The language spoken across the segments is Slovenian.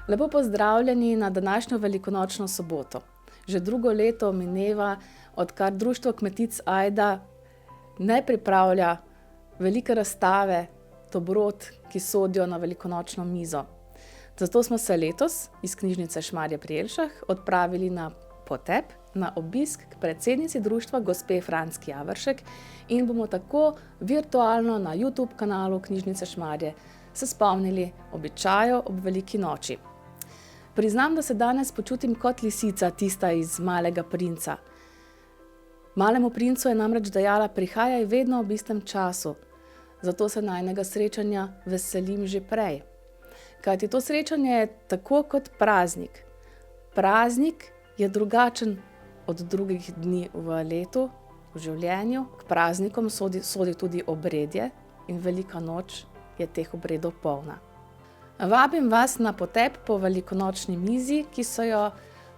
Lepo pozdravljeni na današnjo velikonočno soboto. Že drugo leto mineva, odkar Društvo kmetic Ajda ne pripravlja velike razstave dobrot, ki sodijo na velikonočno mizo. Zato smo se letos iz knjižnice Šmarje pri Jelšah odpravili na potep, na obisk k predsednici društva, gospe Francky Javršek, in bomo tako virtualno na YouTube kanalu knjižnice Šmarje se spomnili običajev ob veliki noči. Priznam, da se danes počutim kot lisica, tista iz Malega princa. Malemu princu je namreč dejala: prihajaj vedno ob istem času, zato se najinega srečanja veselim že prej. Kajti to srečanje je tako kot praznik. Praznik je drugačen od drugih dni v letu, v življenju. K praznikom sodi tudi obredje in velika noč je teh obredov polna. Vabim vas na potep po velikonočni mizi, ki so jo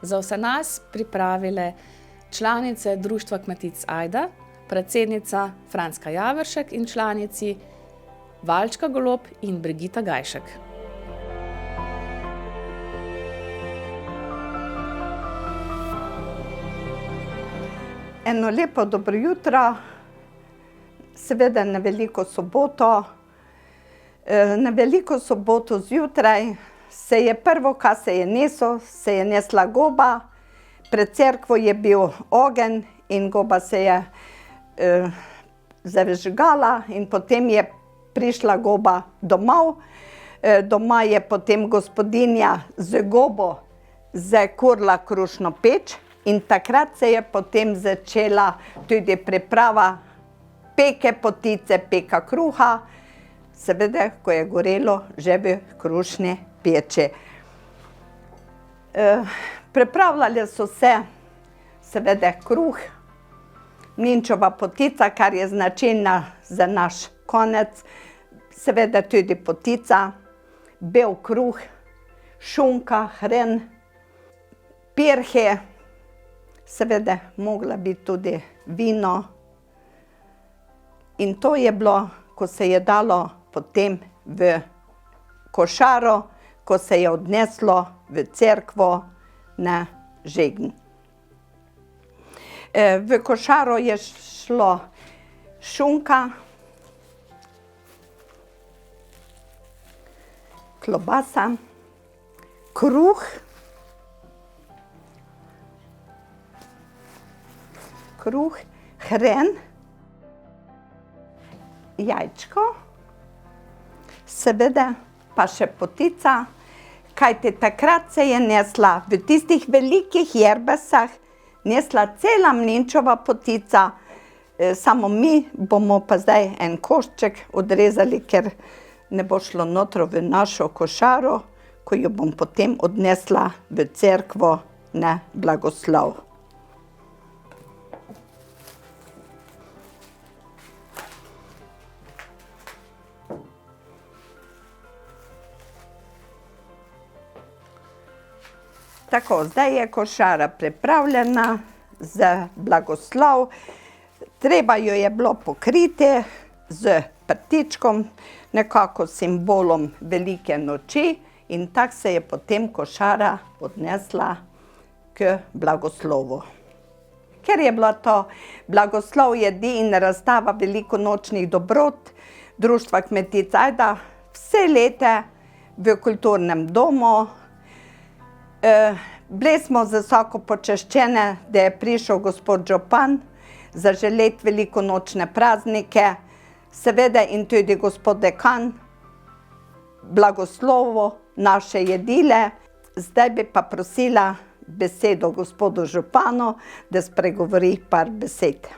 za vse nas pripravile članice Društva kmetic Ajda, predsednica Francky Javršek in članici Valčka Golob in Brigita Gajšek. Eno lepo dobro jutro, seveda na veliko soboto. Na veliko soboto zjutraj se je prvo, kar se je neslo, se je nesla goba. Pred cerkvo je bil ogenj in goba se je zažgala in potem je prišla goba domov. Doma je potem gospodinja z gobo zakurila krušno peč in takrat se je potem začela tudi priprava peke potice, peka kruha. Seveda, ko je gorelo že v krušni peči. Pripravljali so se seveda kruh, mlinčeva potica, kar je značilna za naš konec, seveda tudi potica, bel kruh, šunka, hren, pirhi, seveda mogla biti tudi vino. In to je bilo, ko se je dalo potem v košaro, ko se je odneslo v cerkvo na žegen. V košaro je šlo šunka, klobasa, kruh, hren, jajčko, seveda pa še potica, kajti takrat se je nesla v tistih velikih jerbasah, nesla cela mlinčeva potica, samo mi bomo pa zdaj en košček odrezali, ker ne bo šlo notro v našo košaro, ko jo bom potem odnesla v cerkvo na blagoslov. Tako, zdaj je košara pripravljena za blagoslov. Treba jo je bilo pokriti z prtičkom, nekako simbolom velike noči, in tako se je potem košara odnesla k blagoslovu. Ker je bilo to blagoslov jedi in razstava velikonočnih dobrot Društva kmetic Ajda vse leta v kulturnem domu. Bili smo visoko počaščeni, da je prišel gospod župan zaželeti velikonočne praznike, seveda in tudi gospod dekan blagoslovo naše jedile. Zdaj bi pa prosila besedo gospodu županu, da spregovori par besed.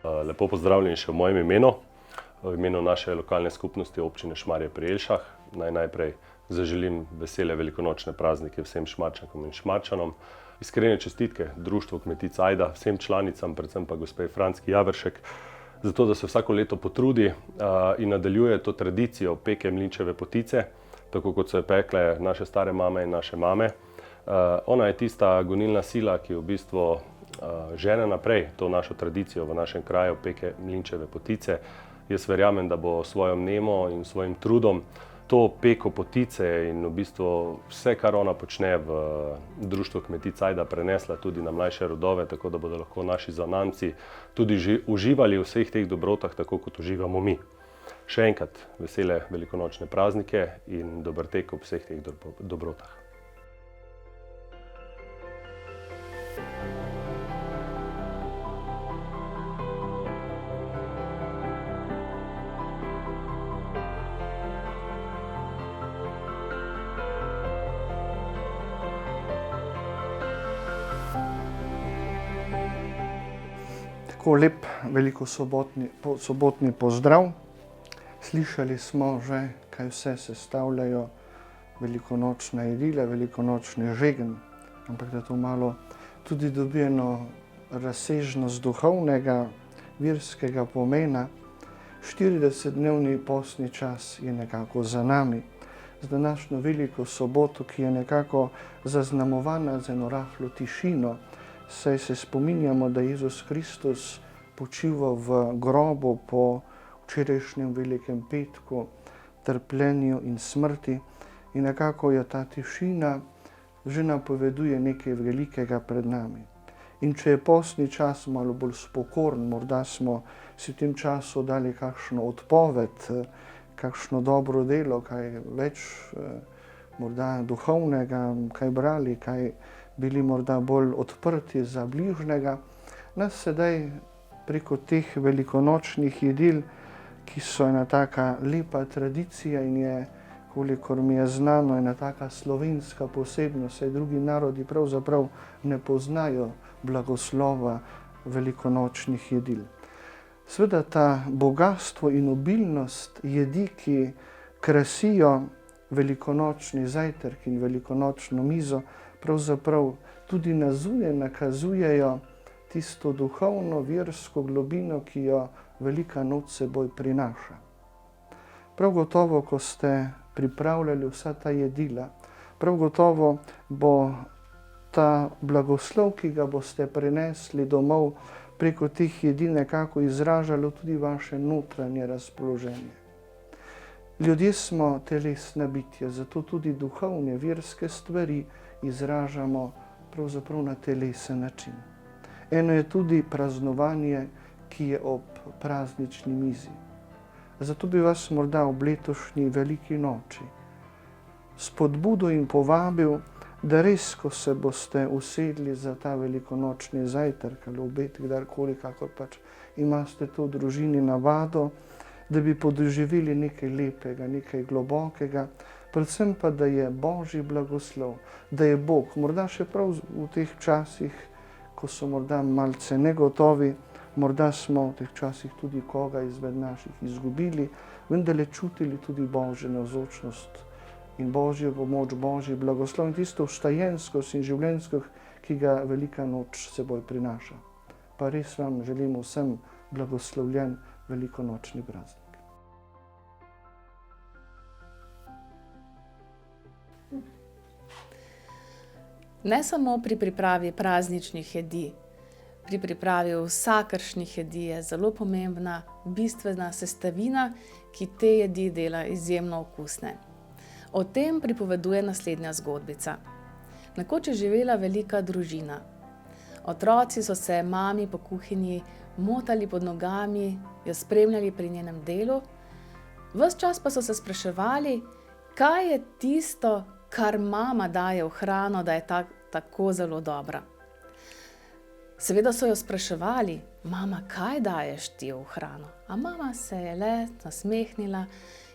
Lepo pozdravljeni še v mojem imenu. V imenu naše lokalne skupnosti občine Šmarje pri Jelšah naj najprej zaželim vesele velikonočne praznike vsem Šmarčankom in Šmarčanom. Iskrene čestitke Društvu kmetic Ajda, vsem članicam, predvsem pa gospe Francky Javršek, zato da se vsako leto potrudi in nadaljuje to tradicijo peke mlinčeve potice, tako kot so jo pekle naše stare mame in naše mame. Ona je tista gonilna sila, ki v bistvu žene naprej to našo tradicijo v našem kraju peke mlinčeve potice. Jaz verjamem, da bo svojo vnemo in svojim trudom to peko potice in v bistvu vse, kar ona počne v društvu Kmetic Ajda, prenesla tudi na mlajše rodove, tako da bodo lahko naši zanamci tudi uživali v vseh teh dobrotah, tako kot uživamo mi. Še enkrat vesele velikonočne praznike in dober tek ob vseh teh dobrotah. Tako lep sobotni pozdrav. Slišali smo že, kaj vse sestavljajo velikonočna jedila, velikonočni žegen, ampak da to malo tudi dobi eno razsežnost duhovnega, verskega pomena. 40-dnevni postni čas je nekako za nami. Z današnjo veliko soboto, ki je nekako zaznamovana z eno rahlo tišino, saj se spominjamo, da je Jezus Kristus počival v grobu po včerajšnjem velikem petku, trpljenju in smrti, in nekako je ta tišina že napoveduje nekaj velikega pred nami. In če je postni čas malo bolj spokoren, morda smo si v tem času dali kakšno odpoved, kakšno dobro delo, kaj več morda duhovnega, kaj brali, kaj bili morda bolj odprti za bližnjega, nas sedaj preko teh velikonočnih jedil, ki so ena taka lepa tradicija in je, kolikor mi je znano, ena taka slovenska posebnost, saj drugi narodi pravzaprav ne poznajo blagoslova velikonočnih jedil. Seveda ta bogastvo in obilnost jedi, ki krasijo velikonočni zajtrk in velikonočno mizo, pravzaprav tudi na zunaj nakazujejo tisto duhovno, versko globino, ki jo velika noč seboj prinaša. Prav gotovo, ko ste pripravljali vsa ta jedila, prav gotovo bo ta blagoslov, ki ga boste prinesli domov, preko teh jedil nekako izražalo tudi vaše notranje razpoloženje. Ljudje smo telesna bitja, zato tudi duhovne, verske stvari izražamo pravzaprav na telesen način. Eno je tudi praznovanje, ki je ob praznični mizi. Zato bi vas morda ob letošnji veliki noči spodbudil in povabil, da res, ko se boste usedli za ta velikonočni zajtrk ali obed, kdarkoli, kakor pač imate to v družini navado, da bi podoživeli nekaj lepega, nekaj globokega, predvsem pa, da je Božji blagoslov, da je Bog, morda še prav v teh časih, ko so morda malce negotovi, morda smo v teh časih tudi koga izmed naših izgubili, vendarle čutili tudi Božjo navzočnost in Božjo pomoč, Božji blagoslov in tisto vstajenskost in življenjskost, ki ga velika noč seboj prinaša. Pa res vam želim vsem blagoslovljen velikonočni praznik. Ne samo pri pripravi prazničnih jedi, pri pripravi vsakršnih jedi je zelo pomembna, bistvena sestavina, ki te jedi dela izjemno okusne. O tem pripoveduje naslednja zgodbica. Nekoč je živela velika družina. Otroci so se mami po kuhinji motali pod nogami, jo spremljali pri njenem delu, ves čas pa so se spraševali, kaj je tisto, kar mama daje v hrano, da je tako zelo dobra. Seveda so jo spraševali, mama, kaj daješ ti v hrano? A mama se je le nasmehnila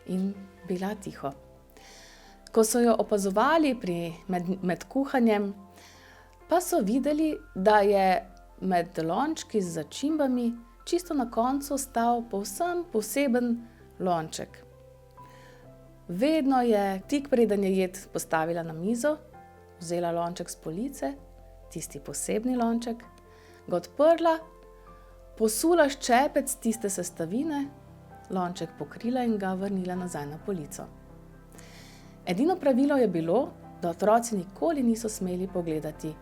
in bila tiho. Ko so jo opazovali med kuhanjem, pa so videli, da je med lončki z začimbami čisto na koncu stal povsem poseben lonček. Vedno je, tik preden je jed postavila na mizo, vzela lonček s police, tisti posebni lonček, ga odprla, posula ščepec tiste sestavine, lonček pokrila in ga vrnila nazaj na polico. Edino pravilo je bilo, da otroci nikoli niso smeli pogledati,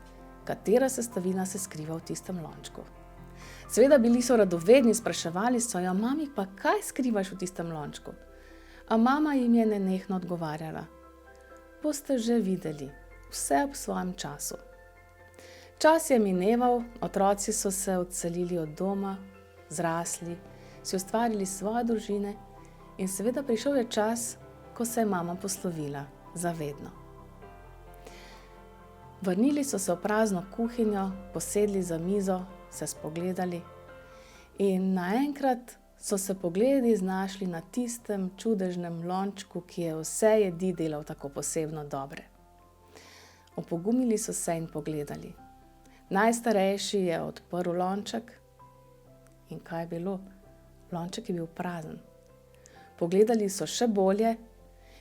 katera sestavina se skriva v tistem lončku. Seveda bili so radovedni, spraševali so jo: "Mami, pa kaj skrivaš v tistem lončku?" A mama jim je nenehno odgovarjala: "Boste že videli, vse ob svojem času." Čas je mineval, otroci so se odselili od doma, zrasli, si ustvarili svoje družine in seveda prišel je čas, ko se je mama poslovila za vedno. Vrnili so se v prazno kuhinjo, posedli za mizo, se spogledali in naenkrat so se pogledi znašli na tistem čudežnem lončku, ki je vse jedi delal tako posebno dobre. Opogumili so se in pogledali. Najstarejši je odprl lonček in kaj je bilo? Lonček je bil prazen. Pogledali so še bolje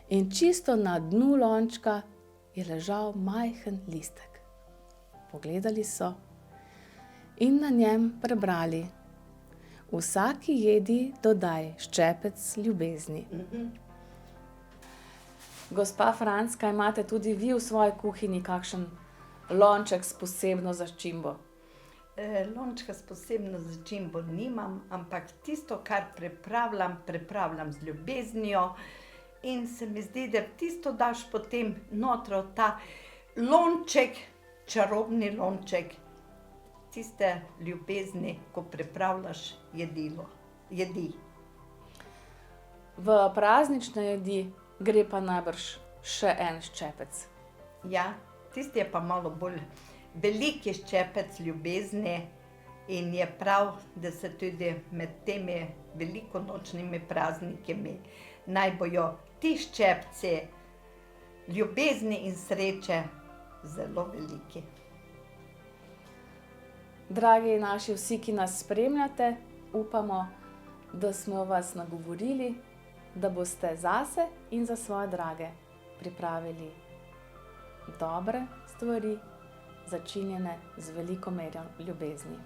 in čisto na dnu lončka je ležal majhen listek. Pogledali so in na njem prebrali: "Vsaki jedi dodaj ščepec ljubezni." Gospa Franska, imate tudi vi v svoji kuhinji kakšen lonček s posebno začimbo? Lončka s posebno začimbo nimam, ampak tisto, kar pripravljam z ljubeznijo in se mi zdi, da tisto daš potem notro v ta lonček, čarobni lonček, tiste ljubezni, ko pripravljaš jedi. V praznične jedi gre pa najbrž še en ščepec. Ja, tisti je pa malo bolj veliki ščepec ljubezni in je prav, da se tudi med temi velikonočnimi prazniki naj bojo ti ščepci ljubezni in sreče zelo veliki. Dragi naši vsi, ki nas spremljate, upamo, da smo vas nagovorili, da boste zase in za svoje drage pripravili dobre stvari, začinjene z veliko mero ljubezni.